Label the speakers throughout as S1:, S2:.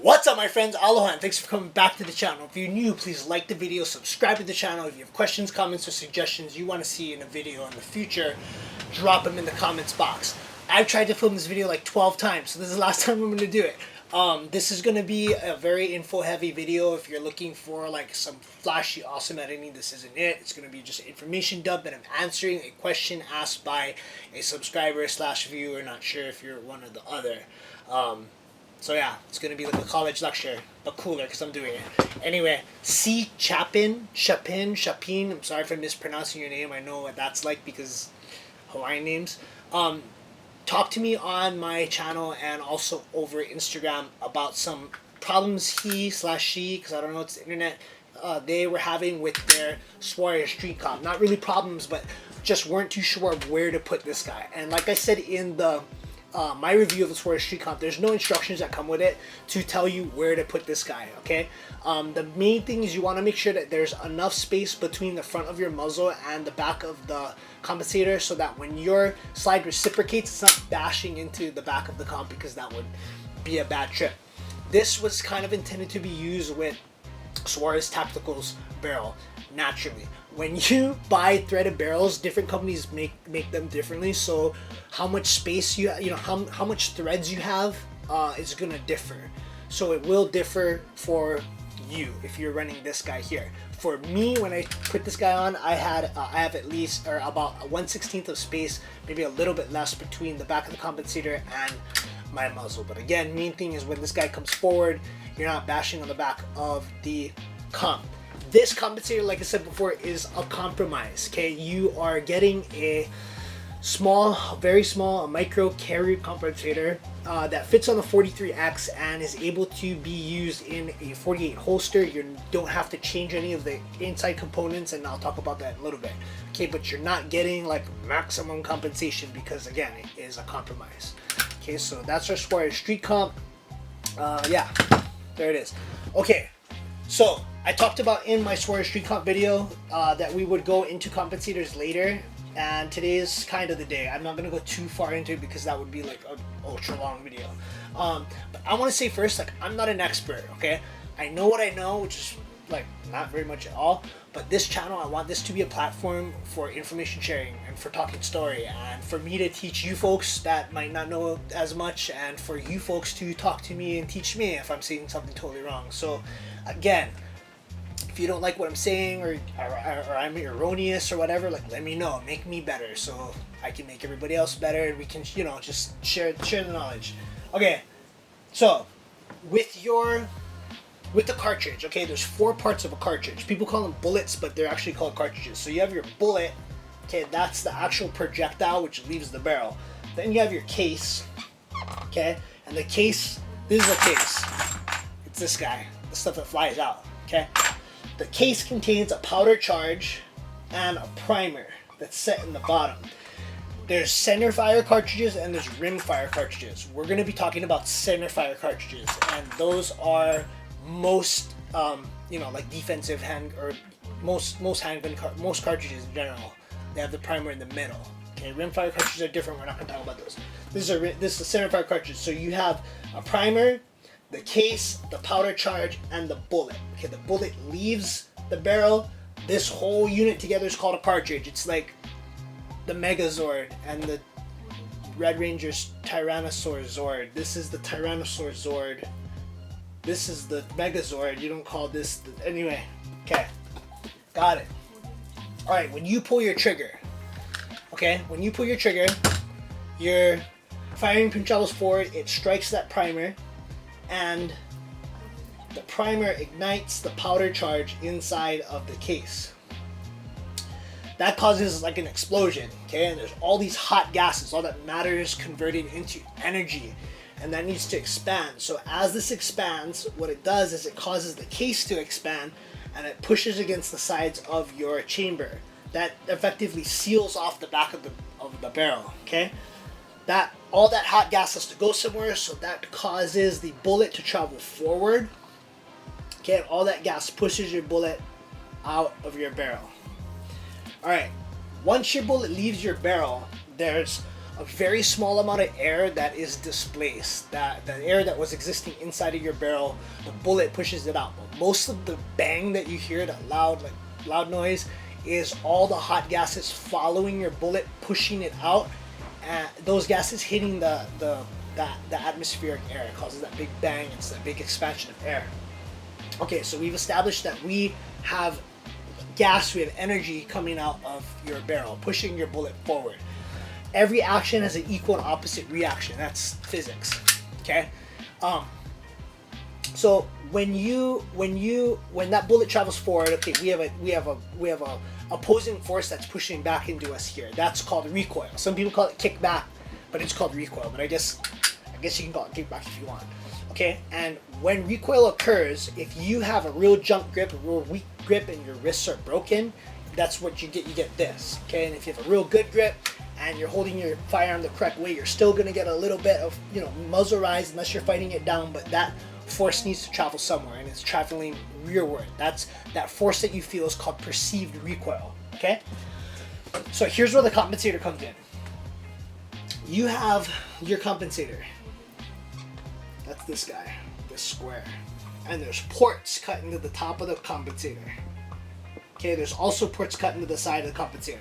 S1: What's up, my friends? Aloha, and thanks for coming back to the channel. If you're new, please like the video, subscribe to the channel. If you have questions, comments, or suggestions you want to see in a video in the future, drop them in the comments box. I've tried to film this video like 12 times, so this is the last time I'm going to do it. This is going to be a very info-heavy video. If you're looking for like some flashy, awesome editing, this isn't it. It's going to be just an information dump, and I'm answering a question asked by a subscriber/viewer. Not sure if you're one or the other. So yeah, it's going to be like a college lecture, but cooler because I'm doing it. Anyway, C. Chapin, I'm sorry if I'm mispronouncing your name. I know what that's like because Hawaiian names. Talk to me on my channel and also over Instagram about some problems he/she, because I don't know, it's the internet, they were having with their Sawyer Street Cop. Not really problems, but just weren't too sure of where to put this guy. And like I said in the my review of the Sawyer Street Comp, there's no instructions that come with it to tell you where to put this guy, okay? The main thing is you want to make sure that there's enough space between the front of your muzzle and the back of the compensator so that when your slide reciprocates, it's not bashing into the back of the comp, because that would be a bad trip. This was kind of intended to be used with Sawyer's Tacticals barrel naturally. When you buy threaded barrels, different companies make them differently, so how much space how much threads you have is gonna differ. So it will differ for you if you're running this guy here. For me, when I put this guy on, I have at least, or about 1/16 of space, maybe a little bit less, between the back of the compensator and my muzzle. But again, main thing is when this guy comes forward, you're not bashing on the back of the comp. This compensator, like I said before, is a compromise, okay? You are getting a small, very small, a micro carry compensator that fits on the 43X and is able to be used in a 48 holster. You don't have to change any of the inside components, and I'll talk about that in a little bit, okay? But you're not getting like maximum compensation because, again, it is a compromise, okay? So that's our Sawyer Street Comp. Yeah, there it is. Okay, so I talked about in my Sawyer Street Comp video that we would go into compensators later, and today is kind of the day. I'm not going to go too far into it because that would be like an ultra long video. But I want to say first, like, I'm not an expert, okay? I know what I know, which is like not very much at all, but this channel, I want this to be a platform for information sharing and for talking story, and for me to teach you folks that might not know as much, and for you folks to talk to me and teach me if I'm saying something totally wrong. So again, if you don't like what I'm saying, or I'm erroneous or whatever, like, let me know, make me better so I can make everybody else better, and we can, you know, just share the knowledge. Okay, so with the cartridge, okay, there's 4 parts of a cartridge. People call them bullets, but they're actually called cartridges. So you have your bullet, okay, that's the actual projectile which leaves the barrel. Then you have your case, okay, and the case, this is the case. It's this guy, the stuff that flies out, okay. The case contains a powder charge and a primer that's set in the bottom. There's center fire cartridges and there's rim fire cartridges. We're going to be talking about center fire cartridges, and those are most, like defensive hand, or most cartridges in general. They have the primer in the middle. Okay, rim fire cartridges are different. We're not going to talk about those. This is a center fire cartridge. So you have a primer, the case, the powder charge, and the bullet. Okay, the bullet leaves the barrel. This whole unit together is called a cartridge. It's like the Megazord and the Red Ranger's Tyrannosaur Zord. This is the Tyrannosaur Zord. This is the Megazord. You don't call this anyway. Okay, got it. All right, when you pull your trigger, your firing pin travels forward. It strikes that primer, and the primer ignites the powder charge inside of the case. That causes like an explosion, okay? And there's all these hot gases, all that matter is converted into energy, and that needs to expand. So as this expands, what it does is it causes the case to expand, and it pushes against the sides of your chamber. That effectively seals off the back of the barrel, okay? All that hot gas has to go somewhere, so that causes the bullet to travel forward. Okay, all that gas pushes your bullet out of your barrel. Alright, once your bullet leaves your barrel, there's a very small amount of air that is displaced. That air that was existing inside of your barrel, the bullet pushes it out. But most of the bang that you hear, that loud noise, is all the hot gases following your bullet, pushing it out, and those gases hitting the atmospheric air. It causes that big bang. It's that big expansion of air. Okay, so we've established that we have gas, we have energy coming out of your barrel, pushing your bullet forward. Every action has an equal and opposite reaction. That's physics. Okay. So when that bullet travels forward, okay, we have a opposing force that's pushing back into us here. That's called recoil. Some people call it kickback, but it's called recoil. But I guess you can call it kickback if you want. Okay, and when recoil occurs, if you have a real junk grip, a real weak grip, and your wrists are broken, that's what you get. You get this. Okay, and if you have a real good grip and you're holding your firearm the correct way, you're still gonna get a little bit of, muzzle rise unless you're fighting it down. But that force needs to travel somewhere, and it's traveling rearward. That force that you feel is called perceived recoil. Okay, so here's where the compensator comes in. You have your compensator. That's this guy, this square. And there's ports cut into the top of the compensator. Okay, there's also ports cut into the side of the compensator.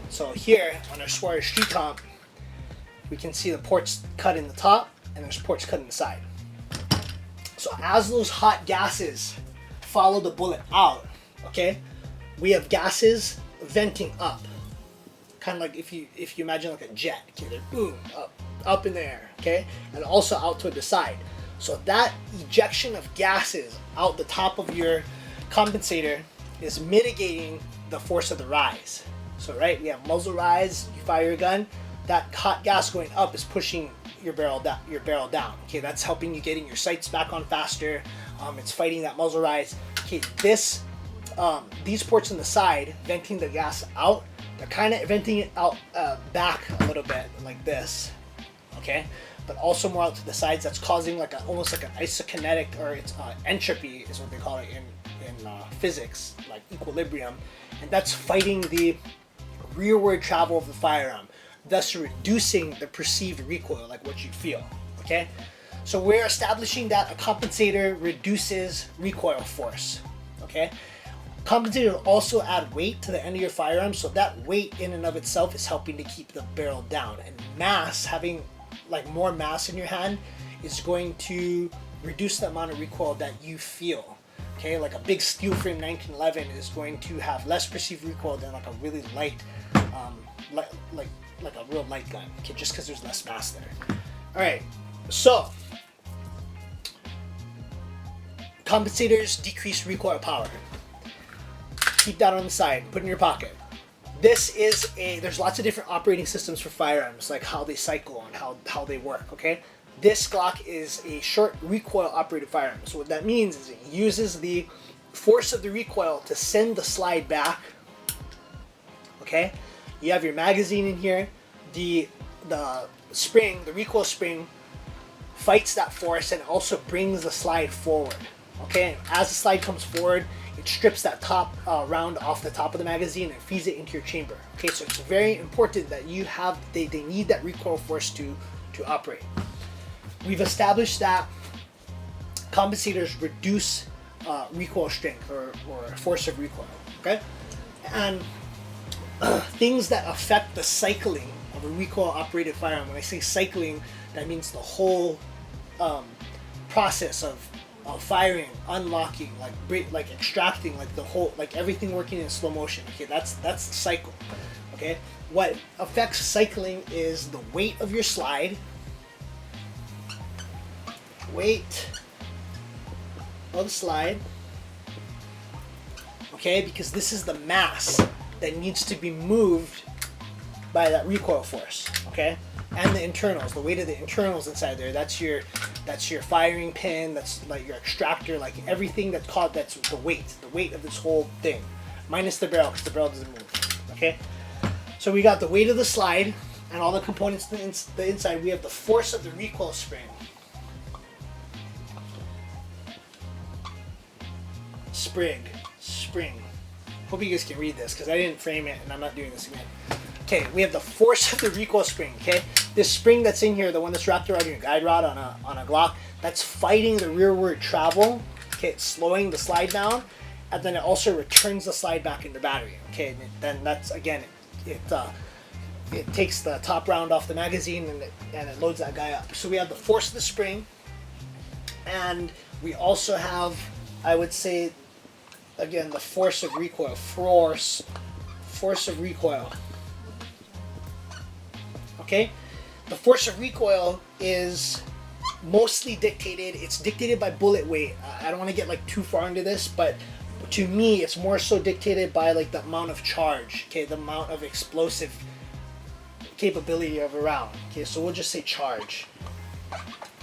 S1: So here, on our square street comp, we can see the ports cut in the top, and there's ports cut in the side. So as those hot gases follow the bullet out, okay, we have gases venting up. Kind of like if you imagine like a jet, okay, they're boom, up in the air, okay, and also out toward the side. So that ejection of gases out the top of your compensator is mitigating the force of the rise. So right, we have muzzle rise, you fire your gun, that hot gas going up is pushing your barrel down. Okay, that's helping you getting your sights back on faster. It's fighting that muzzle rise. Okay, these ports on the side venting the gas out, they're kind of venting it out back a little bit like this. Okay, but also more out to the sides. That's causing almost like an isokinetic, or it's entropy is what they call it in physics, like equilibrium, and that's fighting the rearward travel of the firearm, thus reducing the perceived recoil, like what you feel. Okay, so we're establishing that a compensator reduces recoil force. Okay, compensator will also add weight to the end of your firearm, so that weight in and of itself is helping to keep the barrel down, and mass, having more mass in your hand, is going to reduce the amount of recoil that you feel. Okay, like a big steel frame 1911 is going to have less perceived recoil than like a really light, like a real light gun. Okay, just because there's less mass there. All right, so compensators decrease recoil power. Keep that on the side. Put it in your pocket. There's lots of different operating systems for firearms, like how they cycle and how they work, okay? This Glock is a short recoil operated firearm. So what that means is it uses the force of the recoil to send the slide back, okay? You have your magazine in here. The spring, the recoil spring, fights that force and also brings the slide forward, okay? As the slide comes forward, it strips that top round off the top of the magazine and feeds it into your chamber. Okay, so it's very important that you have, they need that recoil force to operate. We've established that compensators reduce recoil strength or force of recoil. Okay, and things that affect the cycling of a recoil operated firearm. When I say cycling, that means the whole process of firing, unlocking, like extracting, like the whole, like everything working in slow motion. Okay, that's the cycle. Okay, what affects cycling is the weight of your slide, weight of the slide. Okay, because this is the mass that needs to be moved by that recoil force. Okay, and the internals, the weight of the internals inside there. That's your firing pin. That's like your extractor. Like everything that's the weight of this whole thing, minus the barrel, because the barrel doesn't move. Okay, so we got the weight of the slide and all the components in the inside. We have the force of the recoil spring. Spring. Hope you guys can read this because I didn't frame it and I'm not doing this again. Okay, we have the force of the recoil spring. Okay, this spring that's in here, the one that's wrapped around your guide rod on a Glock, that's fighting the rearward travel. Okay, it's slowing the slide down, and then it also returns the slide back into battery. Okay, and then that's again it takes the top round off the magazine and it loads that guy up. So we have the force of the spring, and we also have, I would say, again, the force of recoil. Force of recoil. Okay, the force of recoil is mostly dictated. It's dictated by bullet weight. I don't want to get like too far into this, but to me, it's more so dictated by like the amount of charge. Okay, the amount of explosive capability of a round. Okay, so we'll just say charge.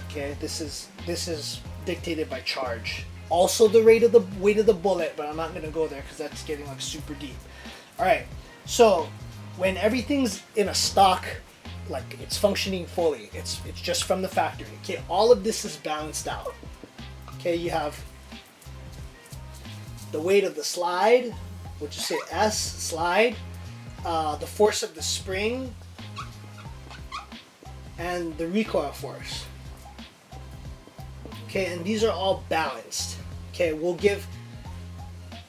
S1: Okay, this is dictated by charge. Also the rate of the weight of the bullet, but I'm not going to go there because that's getting like super deep. All right, so when everything's in a stock, like it's functioning fully, it's just from the factory. Okay, all of this is balanced out. Okay, you have the weight of the slide, we'll just say S, slide, the force of the spring, and the recoil force. Okay, and these are all balanced. Okay, we'll give,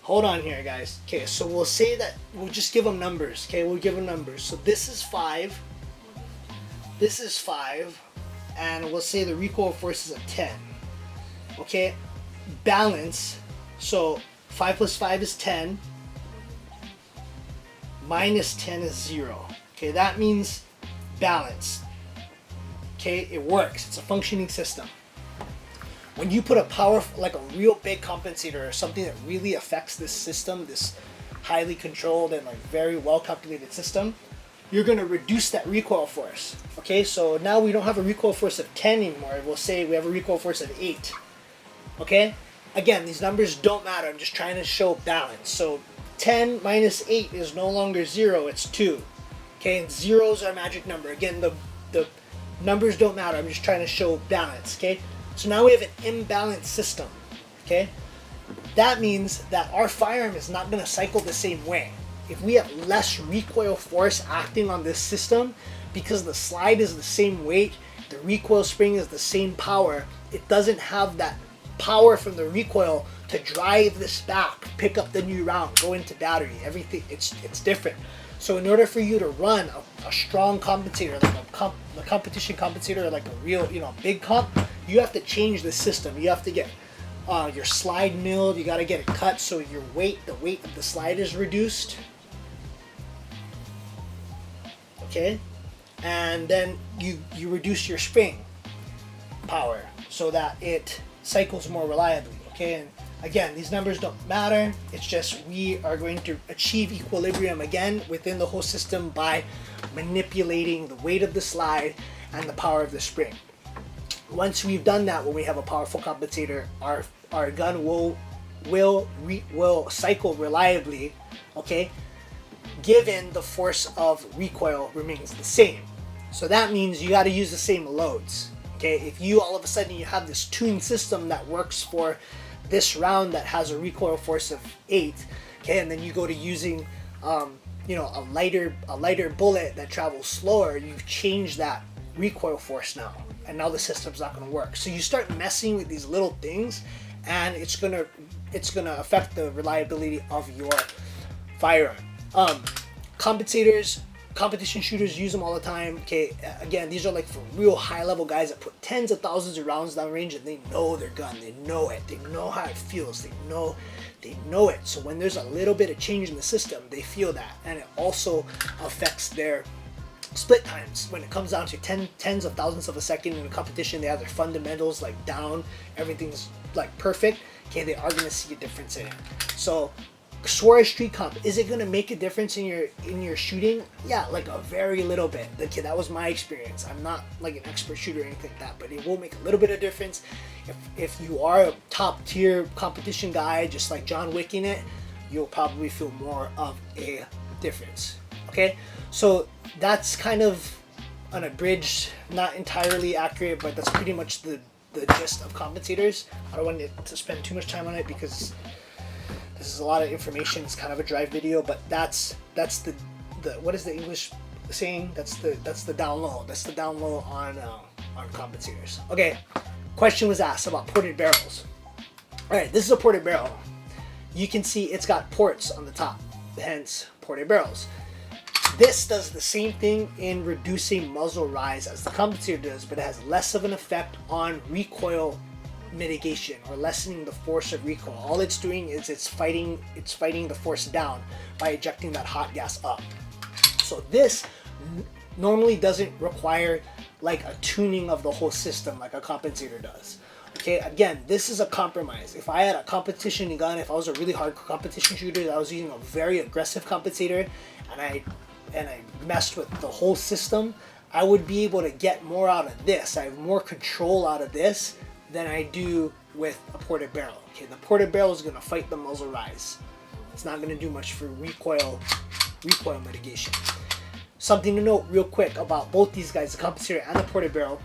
S1: hold on here guys. Okay, so we'll say that, we'll just give them numbers. Okay, we'll give them numbers. So this is 5, this is 5, and we'll say the recoil force is a 10. Okay, balance, so 5 plus 5 is 10, minus 10 is 0. Okay, that means balance. Okay, it works, it's a functioning system. When you put a like a real big compensator or something that really affects this system, this highly controlled and like very well calculated system, you're going to reduce that recoil force. Okay, so now we don't have a recoil force of 10 anymore. We'll say we have a recoil force of 8. Okay, again, these numbers don't matter. I'm just trying to show balance. So 10 minus 8 is no longer 0, it's 2. Okay, and 0 is our magic number. Again, the numbers don't matter. I'm just trying to show balance. Okay, so now we have an imbalanced system. Okay, that means that our firearm is not going to cycle the same way. If we have less recoil force acting on this system, because the slide is the same weight, the recoil spring is the same power, it doesn't have that power from the recoil to drive this back, pick up the new round, go into battery, everything, it's different. So in order for you to run a strong compensator, like a competition compensator, like a real, big comp, you have to change the system. You have to get your slide milled, you got to get it cut so your weight, the weight of the slide is reduced. Okay, and then you reduce your spring power so that it cycles more reliably. Okay, and again, these numbers don't matter. It's just we are going to achieve equilibrium again within the whole system by manipulating the weight of the slide and the power of the spring. Once we've done that, when we have a powerful compensator, our gun will cycle reliably. Okay, given the force of recoil remains the same. So that means you got to use the same loads. Okay, if you all of a sudden you have this tuned system that works for this round that has a recoil force of 8, okay, and then you go to using a lighter bullet that travels slower, you've changed that recoil force now, and now the system's not going to work. So you start messing with these little things, and it's gonna affect the reliability of your firearm. Compensators, competition shooters use them all the time. Okay, again, these are like for real high level guys that put tens of thousands of rounds down range, and they know their gun, they know it, they know how it feels, they know it. So when there's a little bit of change in the system, they feel that, and it also affects their split times. When it comes down to tens of thousands of a second in a competition, they have their fundamentals like down, everything's like perfect. Okay, they are going to see a difference in it. So Suarez street comp, is it going to make a difference in your shooting? Yeah, like a very little bit. Okay, that was my experience. I'm not like an expert shooter or anything like that, but it will make a little bit of difference. If you are a top tier competition guy, just like John Wicking it, you'll probably feel more of a difference. Okay, so that's kind of an abridged, not entirely accurate, but that's pretty much the gist of compensators. I don't want to spend too much time on it because this is a lot of information. It's kind of a drive video, but that's the what is the English seeing? That's the down low. That's the down low on compensators. Okay, question was asked about ported barrels. All right, this is a ported barrel. You can see it's got ports on the top, hence ported barrels. This does the same thing in reducing muzzle rise as the compensator does, but it has less of an effect on recoil mitigation or lessening the force of recoil. All it's doing is it's fighting the force down by ejecting that hot gas up. So this normally doesn't require like a tuning of the whole system like a compensator does. Okay, again, this is a compromise. If I had a competition gun, if I was a really hard competition shooter, I was using a very aggressive compensator, and I messed with the whole system, I would be able to get more out of this. I have more control out of this than I do with a ported barrel. Okay, the ported barrel is going to fight the muzzle rise. It's not going to do much for recoil mitigation. Something to note real quick about both these guys, the compensator and the ported barrel: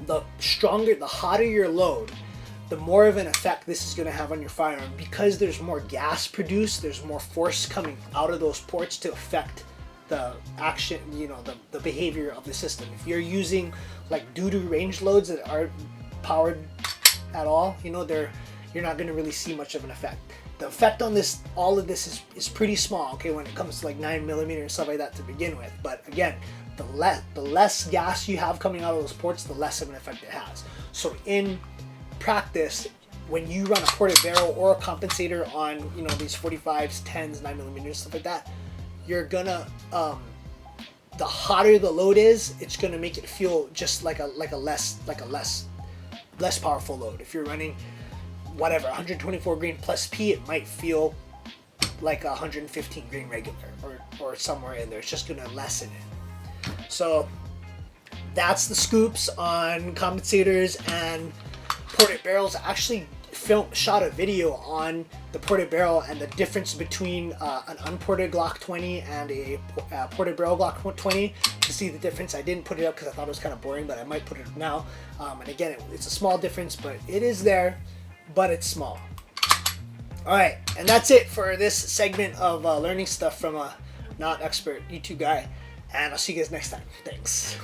S1: the hotter your load, the more of an effect this is going to have on your firearm, because there's more gas produced, there's more force coming out of those ports to affect the action, the behavior of the system. If you're using like doo-doo range loads that aren't powered at all, you're not going to really see much of an effect. The effect on all of this is pretty small, okay, when it comes to like 9mm and stuff like that to begin with. But again, the less gas you have coming out of those ports, the less of an effect it has. So in practice, when you run a ported barrel or a compensator on these 45s, 10s, 9mm, stuff like that, you're gonna the hotter the load is, it's gonna make it feel just like a less powerful load. If you're running whatever 124 grain plus P, it might feel like 115 grain regular or somewhere in there. It's just gonna lessen it. So that's the scoops on compensators and ported barrels. I actually shot a video on the ported barrel and the difference between an unported Glock 20 and a ported barrel Glock 20 to see the difference. I didn't put it up because I thought it was kind of boring, but I might put it up now. And again, it's a small difference, but it is there, but it's small. All right, and that's it for this segment of learning stuff from a not expert YouTube guy, and I'll see you guys next time. Thanks.